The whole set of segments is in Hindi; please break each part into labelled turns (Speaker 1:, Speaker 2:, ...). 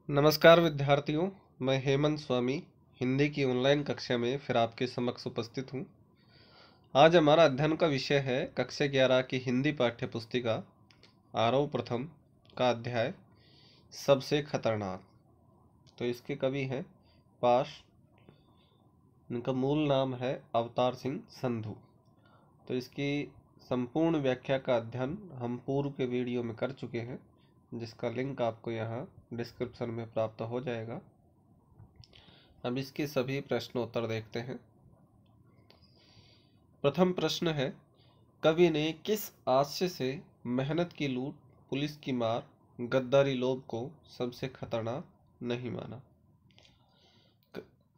Speaker 1: नमस्कार विद्यार्थियों, मैं हेमंत स्वामी हिंदी की ऑनलाइन कक्षा में फिर आपके समक्ष उपस्थित हूँ। आज हमारा अध्ययन का विषय है कक्षा 11 की हिंदी पाठ्य पुस्तिका आरव प्रथम का अध्याय सबसे खतरनाक। तो इसके कवि हैं पाश, इनका मूल नाम है अवतार सिंह संधू। तो इसकी संपूर्ण व्याख्या का अध्ययन हम पूर्व के वीडियो में कर चुके हैं, जिसका लिंक आपको यहाँ डिस्क्रिप्शन में प्राप्त हो जाएगा। अब इसके सभी प्रश्न उत्तर देखते हैं। प्रथम प्रश्न है, कवि ने किस आशय से मेहनत की लूट, पुलिस की मार, गद्दारी लोभ को सबसे खतरनाक नहीं माना?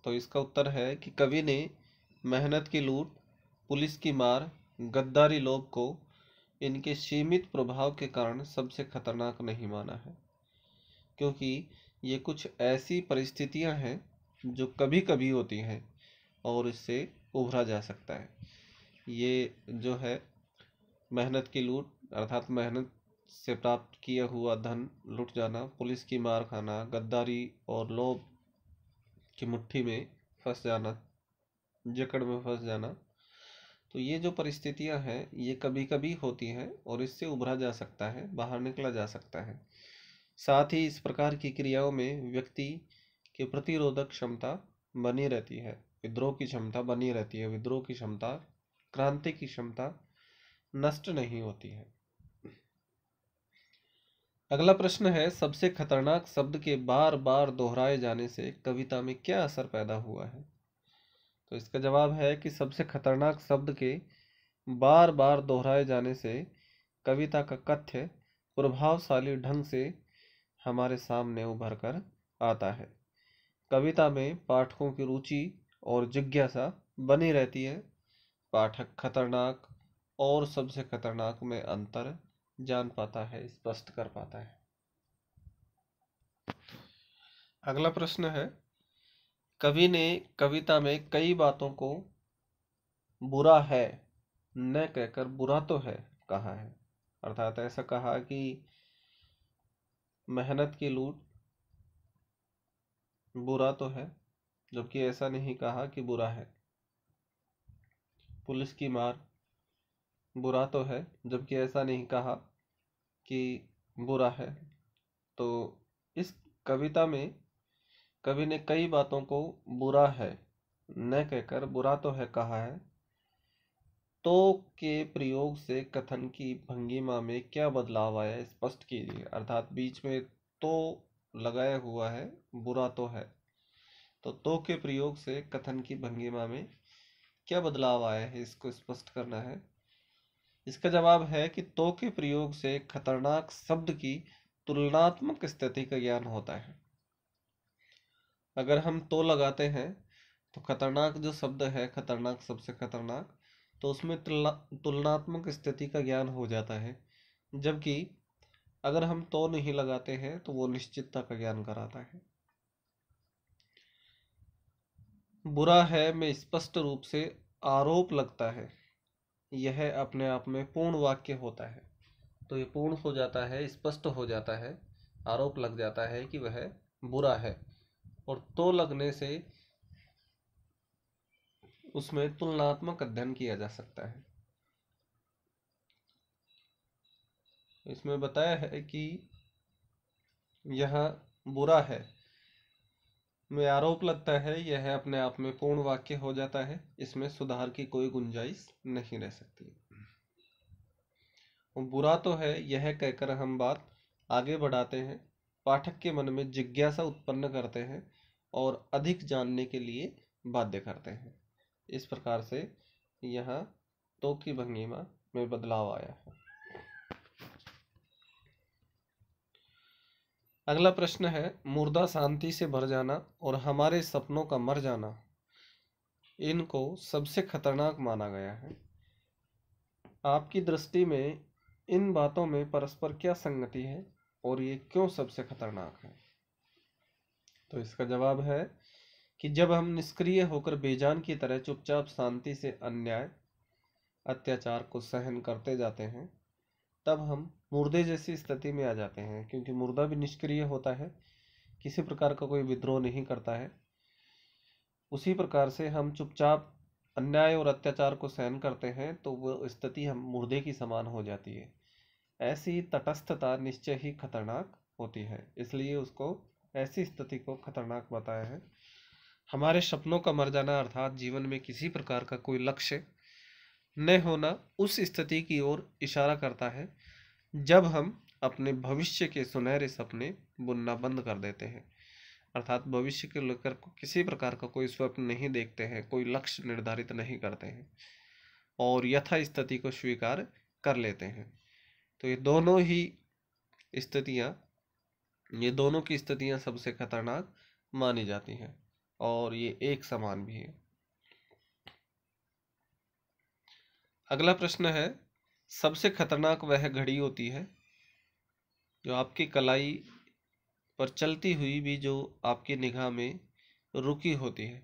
Speaker 1: तो इसका उत्तर है कि कवि ने मेहनत की लूट, पुलिस की मार, गद्दारी लोभ को इनके सीमित प्रभाव के कारण सबसे खतरनाक नहीं माना है, क्योंकि ये कुछ ऐसी परिस्थितियां हैं जो कभी कभी होती हैं और इससे उभरा जा सकता है। ये जो है मेहनत की लूट अर्थात मेहनत से प्राप्त किया हुआ धन लुट जाना, पुलिस की मार खाना, गद्दारी और लोभ की मुट्ठी में फंस जाना, जकड़ में फंस जाना, तो ये जो परिस्थितियां हैं ये कभी कभी होती हैं और इससे उभरा जा सकता है, बाहर निकला जा सकता है। साथ ही इस प्रकार की क्रियाओं में व्यक्ति की प्रतिरोधक क्षमता बनी रहती है, विद्रोह की क्षमता बनी रहती है, विद्रोह की क्षमता, क्रांति की क्षमता नष्ट नहीं होती है। अगला प्रश्न है, सबसे खतरनाक शब्द के बार बार दोहराए जाने से कविता में क्या असर पैदा हुआ है? तो इसका जवाब है कि सबसे खतरनाक शब्द के बार बार दोहराए जाने से कविता का कथ्य प्रभावशाली ढंग से हमारे सामने उभर कर आता है। कविता में पाठकों की रुचि और जिज्ञासा बनी रहती है। पाठक खतरनाक और सबसे खतरनाक में अंतर जान पाता है, स्पष्ट कर पाता है। अगला प्रश्न है, कवि ने कविता में कई बातों को बुरा है न कहकर बुरा तो है कहा है। अर्थात ऐसा कहा कि मेहनत की लूट बुरा तो है, जबकि ऐसा नहीं कहा कि बुरा है। पुलिस की मार बुरा तो है, जबकि ऐसा नहीं कहा कि बुरा है। तो इस कविता में कवि ने कई बातों को बुरा है न कहकर बुरा तो है कहा है। तो के प्रयोग से कथन की भंगिमा में क्या बदलाव आया, स्पष्ट कीजिए। अर्थात बीच में तो लगाया हुआ है, बुरा तो है, तो के प्रयोग से कथन की भंगिमा में क्या बदलाव आया है, इसको स्पष्ट करना है। इसका जवाब है कि तो के प्रयोग से खतरनाक शब्द की तुलनात्मक स्थिति का ज्ञान होता है। अगर हम तो लगाते हैं तो खतरनाक जो शब्द है, खतरनाक, सबसे खतरनाक, तो उसमें तुलनात्मक स्थिति का ज्ञान हो जाता है। जबकि अगर हम तो नहीं लगाते हैं तो वो निश्चितता का ज्ञान कराता है। बुरा है में स्पष्ट रूप से आरोप लगता है, यह अपने आप में पूर्ण वाक्य होता है। तो ये पूर्ण हो जाता है, स्पष्ट हो जाता है, आरोप लग जाता है कि वह बुरा है। और तो लगने से उसमें तुलनात्मक अध्ययन किया जा सकता है। इसमें बताया है कि यह बुरा है में आरोप लगता है, यह अपने आप में पूर्ण वाक्य हो जाता है, इसमें सुधार की कोई गुंजाइश नहीं रह सकती। बुरा तो है यह कहकर हम बात आगे बढ़ाते हैं, पाठक के मन में जिज्ञासा उत्पन्न करते हैं और अधिक जानने के लिए बाध्य करते हैं। इस प्रकार से यहाँ तो की भंगिमा में बदलाव आया है। अगला प्रश्न है, मुर्दा शांति से भर जाना और हमारे सपनों का मर जाना, इनको सबसे खतरनाक माना गया है। आपकी दृष्टि में इन बातों में परस्पर क्या संगति है और ये क्यों सबसे खतरनाक है? तो इसका जवाब है कि जब हम निष्क्रिय होकर बेजान की तरह चुपचाप शांति से अन्याय अत्याचार को सहन करते जाते हैं, तब हम मुर्दे जैसी स्थिति में आ जाते हैं। क्योंकि मुर्दा भी निष्क्रिय होता है, किसी प्रकार का कोई विद्रोह नहीं करता है, उसी प्रकार से हम चुपचाप अन्याय और अत्याचार को सहन करते हैं तो वो स्थिति हम मुर्दे की समान हो जाती है। ऐसी तटस्थता निश्चय ही खतरनाक होती है, इसलिए उसको ऐसी स्थिति को खतरनाक बताया है। हमारे सपनों का मर जाना अर्थात जीवन में किसी प्रकार का कोई लक्ष्य न होना उस स्थिति की ओर इशारा करता है जब हम अपने भविष्य के सुनहरे सपने बुनना बंद कर देते हैं, अर्थात भविष्य के लेकर किसी प्रकार का कोई स्वप्न नहीं देखते हैं, कोई लक्ष्य निर्धारित नहीं करते हैं और यथा स्थिति को स्वीकार कर लेते हैं। तो ये दोनों की स्थितियां सबसे खतरनाक मानी जाती हैं और ये एक समान भी है। अगला प्रश्न है, सबसे खतरनाक वह घड़ी होती है जो आपकी कलाई पर चलती हुई भी जो आपकी निगाह में रुकी होती है।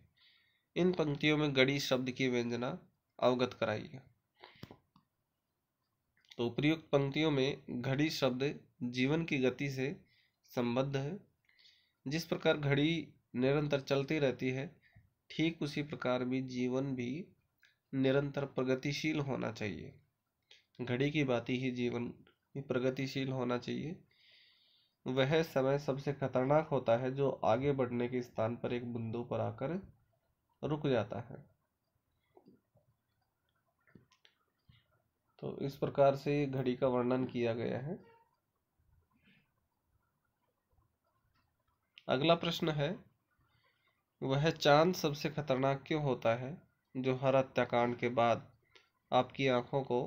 Speaker 1: इन पंक्तियों में घड़ी शब्द की व्यंजना अवगत कराइए। तो उपयुक्त पंक्तियों में घड़ी शब्द जीवन की गति से संबद्ध है। जिस प्रकार घड़ी निरंतर चलती रहती है, ठीक उसी प्रकार भी जीवन भी निरंतर प्रगतिशील होना चाहिए। घड़ी की भांति ही जीवन भी प्रगतिशील होना चाहिए। वह समय सबसे खतरनाक होता है जो आगे बढ़ने के स्थान पर एक बिंदु पर आकर रुक जाता है। तो इस प्रकार से घड़ी का वर्णन किया गया है। अगला प्रश्न है, वह चांद सबसे खतरनाक क्यों होता है जो हर हत्याकांड के बाद आपकी आंखों को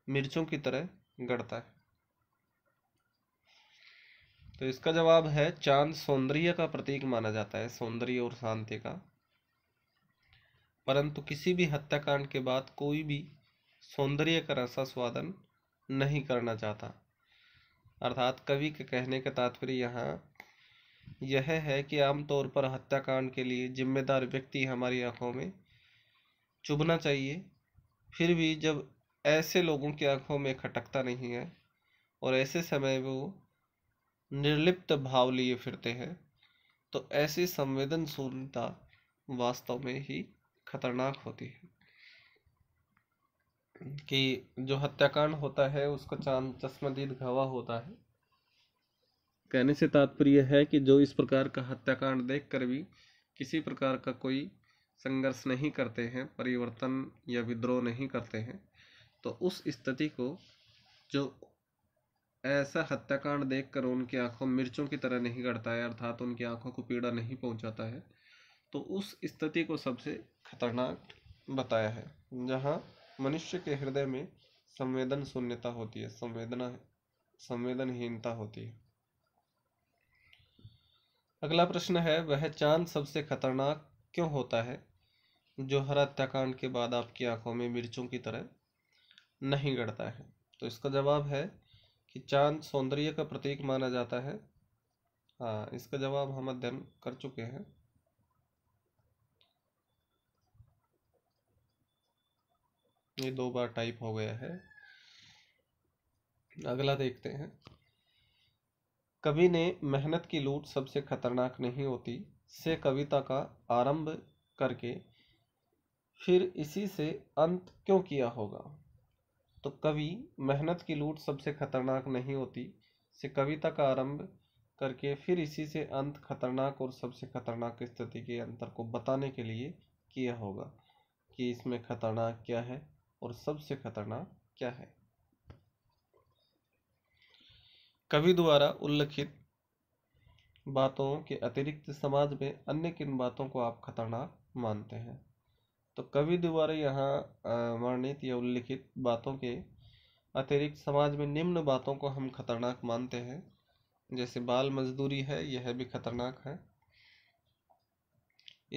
Speaker 1: मिर्चों की तरह गड़ता है? तो इसका जवाब है, चांद सौंदर्य का प्रतीक माना जाता है, सौंदर्य और शांति का। परंतु किसी भी हत्याकांड के बाद कोई भी सौंदर्य का रसास्वादन नहीं करना चाहता। अर्थात कवि के कहने का तात्पर्य यहाँ यह है कि आमतौर पर हत्याकांड के लिए जिम्मेदार व्यक्ति हमारी आंखों में चुभना चाहिए, फिर भी जब ऐसे लोगों की आंखों में खटकता नहीं है और ऐसे समय वो निर्लिप्त भाव लिए फिरते हैं, तो ऐसी संवेदनशीलता वास्तव में ही खतरनाक होती है। कि जो हत्याकांड होता है उसका चांद चश्मदीद गवाह होता है। कहने से तात्पर्य है कि जो इस प्रकार का हत्याकांड देखकर भी किसी प्रकार का कोई संघर्ष नहीं करते हैं, परिवर्तन या विद्रोह नहीं करते हैं, तो उस स्थिति को, जो ऐसा हत्याकांड देखकर उनकी आंखों मिर्चों की तरह नहीं गड़ता है, अर्थात उनकी आंखों को पीड़ा नहीं पहुंचाता है, तो उस स्थिति को सबसे खतरनाक बताया है, जहां मनुष्य के हृदय में संवेदन शून्यता होती है, संवेदनहीनता होती है। अगला प्रश्न है, वह चांद सबसे खतरनाक क्यों होता है जो हर हत्याकांड के बाद आपकी आंखों में मिर्चों की तरह नहीं गड़ता है? तो इसका जवाब है कि चांद सौंदर्य का प्रतीक माना जाता है। हाँ, इसका जवाब हम अध्ययन कर चुके हैं। ये 2 बार टाइप हो गया है। अगला देखते हैं, कवि ने मेहनत की लूट सबसे खतरनाक नहीं होती से कविता का आरंभ करके फिर इसी से अंत क्यों किया होगा? तो कवि मेहनत की लूट सबसे खतरनाक नहीं होती से कविता का आरंभ करके फिर इसी से अंत खतरनाक और सबसे खतरनाक स्थिति के अंतर को बताने के लिए किया होगा कि इसमें खतरनाक क्या है और सबसे खतरनाक क्या है। कवि द्वारा उल्लिखित बातों के अतिरिक्त समाज में अन्य किन बातों को आप खतरनाक मानते हैं? तो कवि द्वारा यहाँ वर्णित या उल्लिखित बातों के अतिरिक्त समाज में निम्न बातों को हम खतरनाक मानते हैं, जैसे बाल मजदूरी है, यह भी खतरनाक है,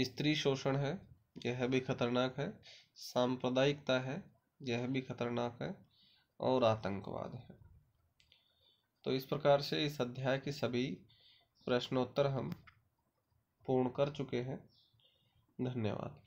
Speaker 1: स्त्री शोषण है, यह भी खतरनाक है, सांप्रदायिकता है, यह भी खतरनाक है, और आतंकवाद है। तो इस प्रकार से इस अध्याय के सभी प्रश्नोत्तर हम पूर्ण कर चुके हैं। धन्यवाद।